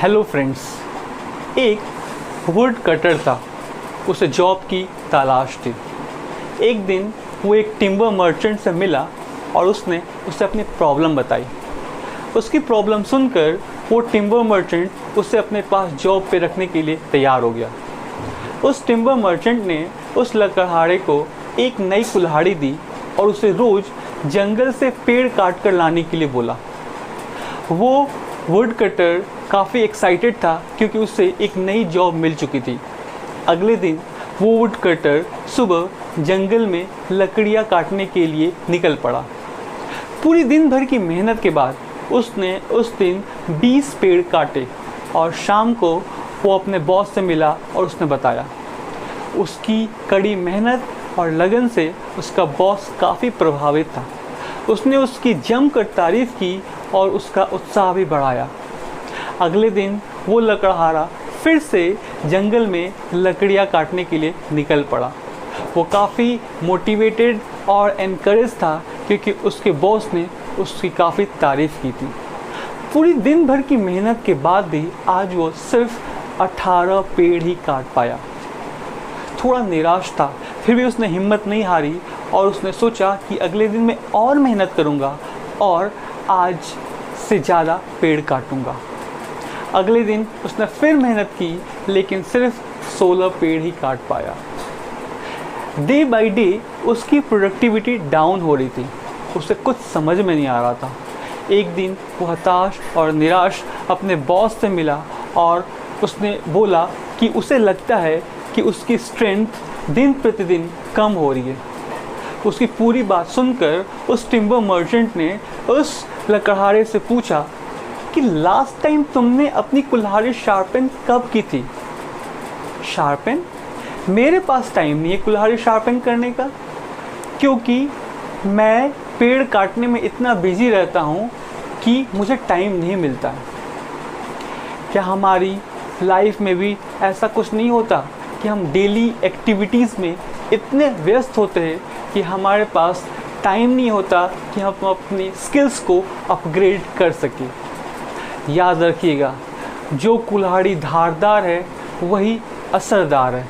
Hello friends. एक would cutter था, उसे जॉब की तलाश थी। एक दिन वो एक टिम्बर मर्चेंट से मिला और उसने उसे अपनी प्रॉब्लम बताई। उसकी प्रॉब्लम सुनकर वो टिम्बर मर्चेंट उसे अपने पास जॉब पे रखने के लिए तैयार हो गया। उस टिम्बर मर्चेंट ने उस लकड़हारे को एक नई कुल्हाड़ी दी और उसे रोज़ जंगल से पेड़ काट कर लाने के लिए बोला। वो वुड कटर काफ़ी एक्साइटेड था क्योंकि उसे एक नई जॉब मिल चुकी थी। अगले दिन वो वुड कटर सुबह जंगल में लकड़ियाँ काटने के लिए निकल पड़ा। पूरी दिन भर की मेहनत के बाद उसने उस दिन 20 पेड़ काटे और शाम को वो अपने बॉस से मिला और उसने बताया। उसकी कड़ी मेहनत और लगन से उसका बॉस काफ़ी प्रभावित था। उसने उसकी जमकर तारीफ़ की और उसका उत्साह भी बढ़ाया। अगले दिन वो लकड़हारा फिर से जंगल में लकड़ियाँ काटने के लिए निकल पड़ा। वो काफ़ी मोटिवेटेड और एनकरेज था क्योंकि उसके बॉस ने उसकी काफ़ी तारीफ़ की थी। पूरी दिन भर की मेहनत के बाद भी आज वो सिर्फ 18 पेड़ ही काट पाया। थोड़ा निराश था, फिर भी उसने हिम्मत नहीं हारी और उसने सोचा कि अगले दिन मैं और मेहनत करूँगा और आज से ज़्यादा पेड़ काटूँगा। अगले दिन उसने फिर मेहनत की लेकिन सिर्फ 16 पेड़ ही काट पाया। डे बाय डे उसकी प्रोडक्टिविटी डाउन हो रही थी। उसे कुछ समझ में नहीं आ रहा था। एक दिन वो हताश और निराश अपने बॉस से मिला और उसने बोला कि उसे लगता है कि उसकी स्ट्रेंथ दिन प्रतिदिन कम हो रही है। उसकी पूरी बात सुनकर उस टिम्बर मर्चेंट ने उस लकड़हारे से पूछा कि लास्ट टाइम तुमने अपनी कुल्हाड़ी शार्पन कब की थी? शार्पन? मेरे पास टाइम नहीं है कुल्हाड़ी शार्पन करने का, क्योंकि मैं पेड़ काटने में इतना बिजी रहता हूँ कि मुझे टाइम नहीं मिलता। क्या हमारी लाइफ में भी ऐसा कुछ नहीं होता कि हम डेली एक्टिविटीज़ में इतने व्यस्त होते हैं कि हमारे पास टाइम नहीं होता कि हम अपनी स्किल्स को अपग्रेड कर सकें? याद रखिएगा, जो कुल्हाड़ी धारदार है वही असरदार है।